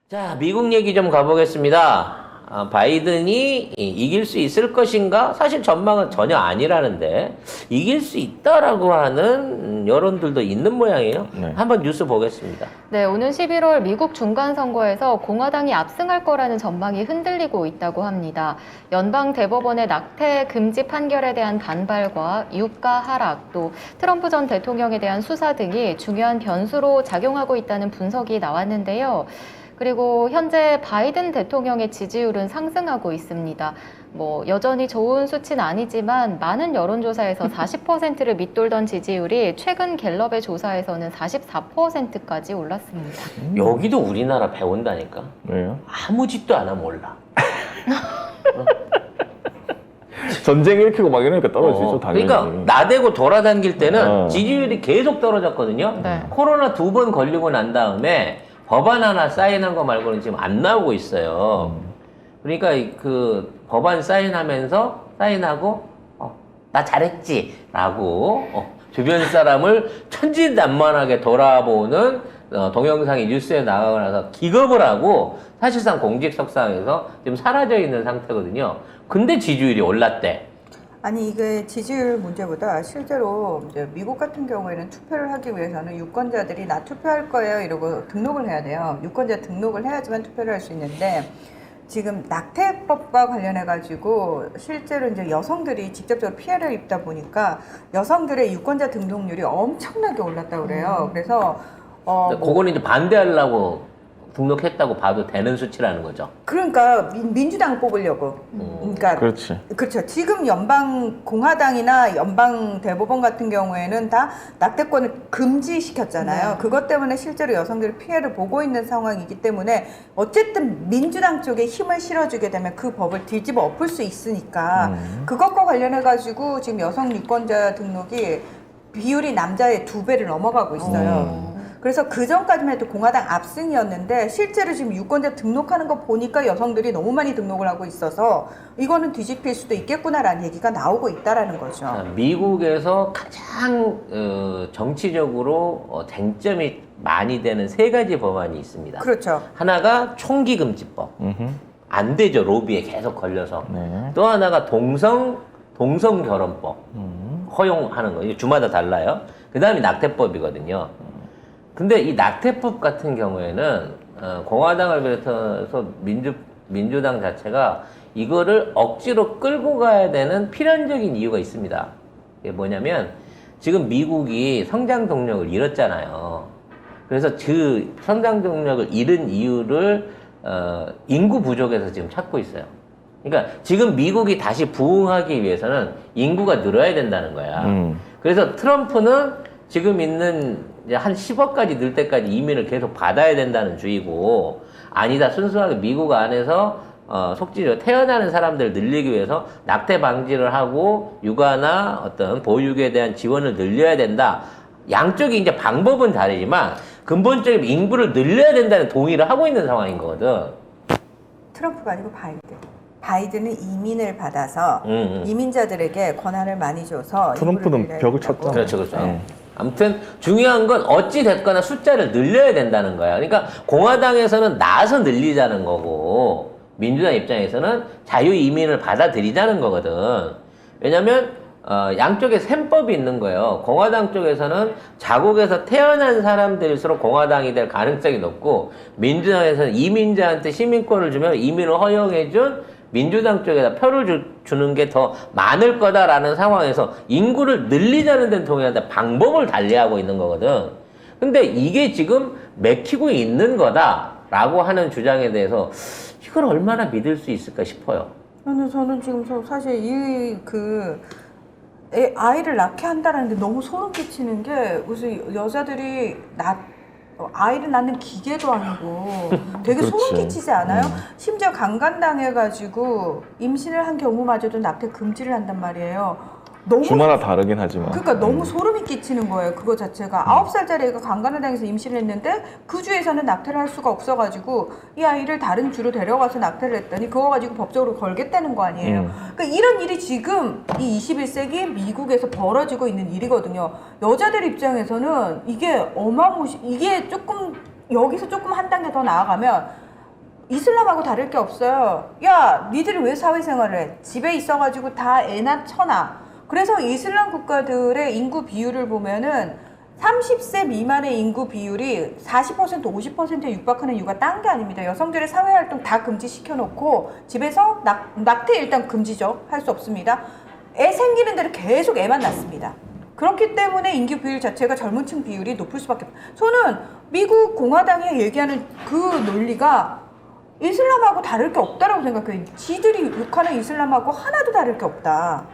자, 미국 얘기 좀 가보겠습니다. 바이든이 이길 수 있을 것인가? 사실 전망은 전혀 아니라는데 이길 수 있다라고 하는 여론들도 있는 모양이에요. 네. 한번 뉴스 보겠습니다. 네, 오는 11월 미국 중간선거에서 공화당이 압승할 거라는 전망이 흔들리고 있다고 합니다. 연방 대법원의 낙태 금지 판결에 대한 반발과 유가 하락, 또 트럼프 전 대통령에 대한 수사 등이 중요한 변수로 작용하고 있다는 분석이 나왔는데요. 그리고 현재 바이든 대통령의 지지율은 상승하고 있습니다. 여전히 좋은 수치는 아니지만 많은 여론조사에서 40%를 밑돌던 지지율이 최근 갤럽의 조사에서는 44%까지 올랐습니다. 여기도 우리나라 배운다니까. 왜요? 아무 짓도 안 하면 몰라. 전쟁 일으키고 막 이러니까 떨어지죠, 당연히. 그러니까 나대고 돌아다닐 때는 어. 지지율이 계속 떨어졌거든요. 네. 코로나 2번 걸리고 난 다음에 법안 하나 사인한 거 말고는 지금 안 나오고 있어요. 그러니까 그 법안 사인하고 나 잘했지라고 주변 사람을 천진난만하게 돌아보는 동영상이 뉴스에 나가고 나서 기겁을 하고 사실상 공직석상에서 지금 사라져 있는 상태거든요. 근데 지지율이 올랐대. 아니 이게 지지율 문제보다 실제로 이제 미국 같은 경우에는 투표를 하기 위해서는 유권자들이 나 투표할 거예요 이러고 등록을 해야 돼요. 유권자 등록을 해야지만 투표를 할 수 있는데 지금 낙태법과 관련해 가지고 실제로 이제 여성들이 직접적으로 피해를 입다 보니까 여성들의 유권자 등록률이 엄청나게 올랐다고 그래요. 그래서 그거는 이제 반대하려고 등록했다고 봐도 되는 수치라는 거죠. 그러니까 민주당을 뽑으려고. 그러니까 그렇지. 그렇죠. 지금 연방 공화당이나 연방 대법원 같은 경우에는 다 낙태권을 금지시켰잖아요. 네. 그것 때문에 실제로 여성들이 피해를 보고 있는 상황이기 때문에 어쨌든 민주당 쪽에 힘을 실어주게 되면 그 법을 뒤집어 엎을 수 있으니까 그것과 관련해 가지고 지금 여성 유권자 등록이 비율이 남자의 2배를 넘어가고 있어요. 그래서 그 전까지만 해도 공화당 압승이었는데 실제로 지금 유권자 등록하는 거 보니까 여성들이 너무 많이 등록을 하고 있어서 이거는 뒤집힐 수도 있겠구나라는 얘기가 나오고 있다라는 거죠. 자, 미국에서 가장 정치적으로 쟁점이 많이 되는 3가지 법안이 있습니다. 그렇죠. 하나가 총기금지법. 안 되죠. 로비에 계속 걸려서. 네. 또 하나가 동성결혼법. 허용하는 거. 이게 주마다 달라요. 그 다음이 낙태법이거든요. 근데 이 낙태법 같은 경우에는 공화당을 비롯해서 민주당 자체가 이거를 억지로 끌고 가야 되는 필연적인 이유가 있습니다. 이게 뭐냐면 지금 미국이 성장 동력을 잃었잖아요. 그래서 그 성장 동력을 잃은 이유를 인구 부족에서 지금 찾고 있어요. 그러니까 지금 미국이 다시 부흥하기 위해서는 인구가 늘어야 된다는 거야. 그래서 트럼프는 지금 있는 이제 한 10억까지 늘 때까지 이민을 계속 받아야 된다는 주의고, 아니다, 순수하게 미국 안에서 속지로 태어나는 사람들을 늘리기 위해서 낙태 방지를 하고 육아나 어떤 보육에 대한 지원을 늘려야 된다. 양쪽이 이제 방법은 다르지만 근본적인 인구를 늘려야 된다는 동의를 하고 있는 상황인 거거든. 트럼프가 아니고 바이든은 이민을 받아서 이민자들에게 권한을 많이 줘서 트럼프는 벽을 쳤잖아. 그렇죠, 그렇죠. 아무튼 중요한 건 어찌 됐거나 숫자를 늘려야 된다는 거야. 그러니까 공화당에서는 나서 늘리자는 거고 민주당 입장에서는 자유 이민을 받아들이자는 거거든. 왜냐면 양쪽에 셈법이 있는 거예요. 공화당 쪽에서는 자국에서 태어난 사람들일수록 공화당이 될 가능성이 높고, 민주당에서는 이민자한테 시민권을 주면 이민을 허용해준 민주당 쪽에다 표를 주는 게 더 많을 거다라는 상황에서 인구를 늘리자는 데는 동의하는데 방법을 달리하고 있는 거거든. 근데 이게 지금 맥히고 있는 거다라고 하는 주장에 대해서 이걸 얼마나 믿을 수 있을까 싶어요. 저는 지금 사실 아이를 낳게 한다는 게 너무 소름 끼치는 게 무슨 여자들이 아이를 낳는 기계도 아니고 되게 그렇지. 소름 끼치지 않아요? 심지어 강간당해가지고 임신을 한 경우마저도 낙태 금지를 한단 말이에요. 너무 주마다 다르긴 하지만. 그러니까 너무 소름이 끼치는 거예요. 그거 자체가 9살짜리 애가 강간을 당해서 임신을 했는데 그 주에서는 낙태를 할 수가 없어가지고 이 아이를 다른 주로 데려가서 낙태를 했더니 그거 가지고 법적으로 걸겠다는 거 아니에요. 그러니까 이런 일이 지금 이 21세기 미국에서 벌어지고 있는 일이거든요. 여자들 입장에서는 이게 이게 조금 여기서 조금 한 단계 더 나아가면 이슬람하고 다를 게 없어요. 야, 니들이 왜 사회생활을 해? 집에 있어가지고 다 애나 처나. 그래서 이슬람 국가들의 인구 비율을 보면은 30세 미만의 인구 비율이 40%, 50%에 육박하는 이유가 딴 게 아닙니다. 여성들의 사회활동 다 금지시켜놓고 집에서 낙태 일단 금지죠. 할 수 없습니다. 애 생기는 대로 계속 애만 낳습니다. 그렇기 때문에 인구 비율 자체가 젊은 층 비율이 높을 수밖에 없어요. 저는 미국 공화당이 얘기하는 그 논리가 이슬람하고 다를 게 없다라고 생각해요. 지들이 욕하는 이슬람하고 하나도 다를 게 없다.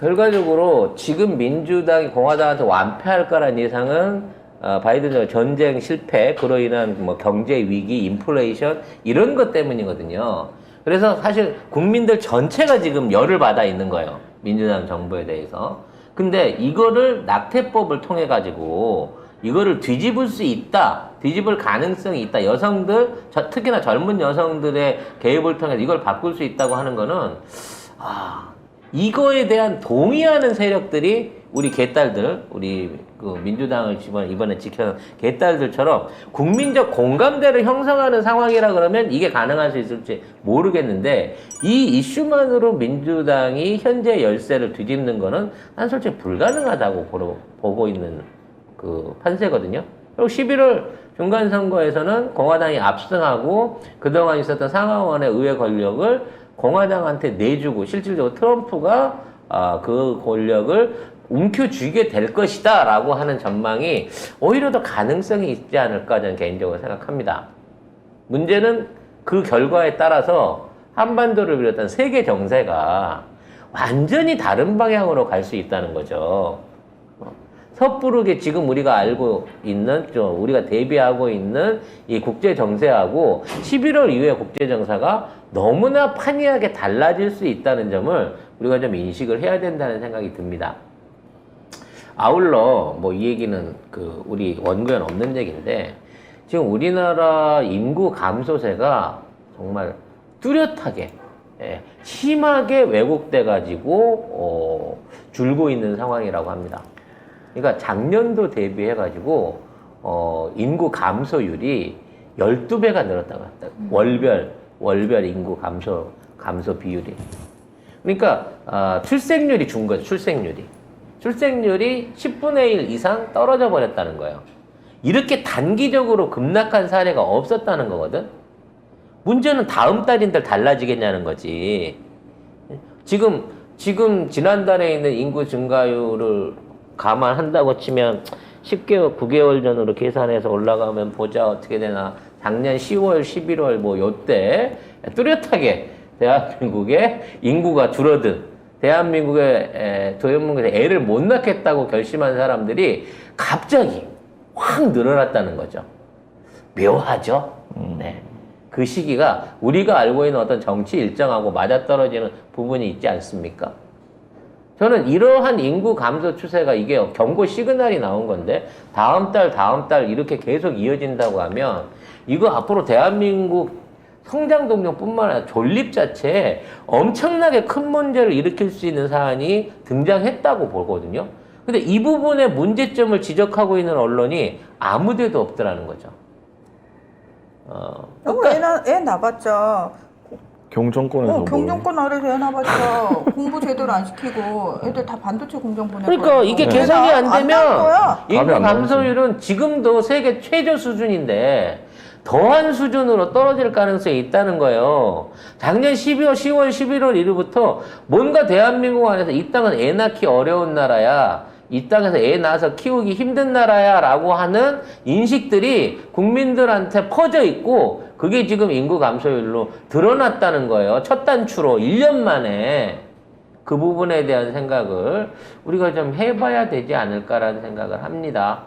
결과적으로 지금 민주당이 공화당한테 완패할 거란 예상은 바이든 전쟁 실패, 그로 인한 뭐 경제 위기, 인플레이션 이런 것 때문이거든요. 그래서 사실 국민들 전체가 지금 열을 받아 있는 거예요. 민주당 정부에 대해서. 근데 이거를 낙태법을 통해 가지고 이거를 뒤집을 수 있다, 뒤집을 가능성이 있다. 여성들, 특히나 젊은 여성들의 개입을 통해서 이걸 바꿀 수 있다고 하는 거는 이거에 대한 동의하는 세력들이 우리 개딸들, 우리 그 민주당을 이번에 지켜낸 개딸들처럼 국민적 공감대를 형성하는 상황이라 그러면 이게 가능할 수 있을지 모르겠는데, 이 이슈만으로 민주당이 현재 열세를 뒤집는 거는 난 솔직히 불가능하다고 보고 있는 그 판세거든요. 그리고 11월 중간선거에서는 공화당이 압승하고 그동안 있었던 상하원의 의회 권력을 공화당한테 내주고 실질적으로 트럼프가 그 권력을 움켜쥐게 될 것이다 라고 하는 전망이 오히려 더 가능성이 있지 않을까 저는 개인적으로 생각합니다. 문제는 그 결과에 따라서 한반도를 비롯한 세계 정세가 완전히 다른 방향으로 갈 수 있다는 거죠. 섣부르게 지금 우리가 알고 있는, 우리가 대비하고 있는 이 국제 정세하고 11월 이후의 국제 정세가 너무나 판이하게 달라질 수 있다는 점을 우리가 좀 인식을 해야 된다는 생각이 듭니다. 아울러 뭐 이 얘기는 우리 원고엔 없는 얘기인데, 지금 우리나라 인구 감소세가 정말 뚜렷하게 심하게 왜곡돼 가지고 줄고 있는 상황이라고 합니다. 그러니까 작년도 대비해 가지고 인구 감소율이 12배가 늘었다고 합니다. 월별 인구 감소 비율이. 그러니까 출생률이 준 거죠. 출생률이 10분의 1 이상 떨어져 버렸다는 거예요. 이렇게 단기적으로 급락한 사례가 없었다는 거거든. 문제는 다음 달인들 달라지겠냐는 거지. 지금 지난달에 있는 인구 증가율을 감안한다고 치면 10개월, 9개월 전으로 계산해서 올라가면 보자 어떻게 되나. 작년 10월, 11월 뭐 요때 뚜렷하게 대한민국의 인구가 줄어든, 대한민국에서 애를 못 낳겠다고 결심한 사람들이 갑자기 확 늘어났다는 거죠. 묘하죠? 네. 그 시기가 우리가 알고 있는 어떤 정치 일정하고 맞아떨어지는 부분이 있지 않습니까? 저는 이러한 인구 감소 추세가 이게 경고 시그널이 나온 건데 다음 달 이렇게 계속 이어진다고 하면 이거 앞으로 대한민국 성장 동력뿐만 아니라 존립 자체에 엄청나게 큰 문제를 일으킬 수 있는 사안이 등장했다고 보거든요. 근데 이 부분의 문제점을 지적하고 있는 언론이 아무 데도 없더라는 거죠. 애 낳았자. 경정권에서 경정권 아래서 애 낳았자. 공부 제대로 안 시키고 애들 다 반도체 공장 보내고. 그러니까 이게 개선이 안 되면 인구 안 감소율은 지금도 세계 최저 수준인데 더한 수준으로 떨어질 가능성이 있다는 거예요. 작년 10월, 11월 이후부터 뭔가 대한민국 안에서 이 땅은 애 낳기 어려운 나라야, 이 땅에서 애 낳아서 키우기 힘든 나라야 라고 하는 인식들이 국민들한테 퍼져 있고, 그게 지금 인구 감소율로 드러났다는 거예요. 첫 단추로 1년 만에. 그 부분에 대한 생각을 우리가 좀 해봐야 되지 않을까라는 생각을 합니다.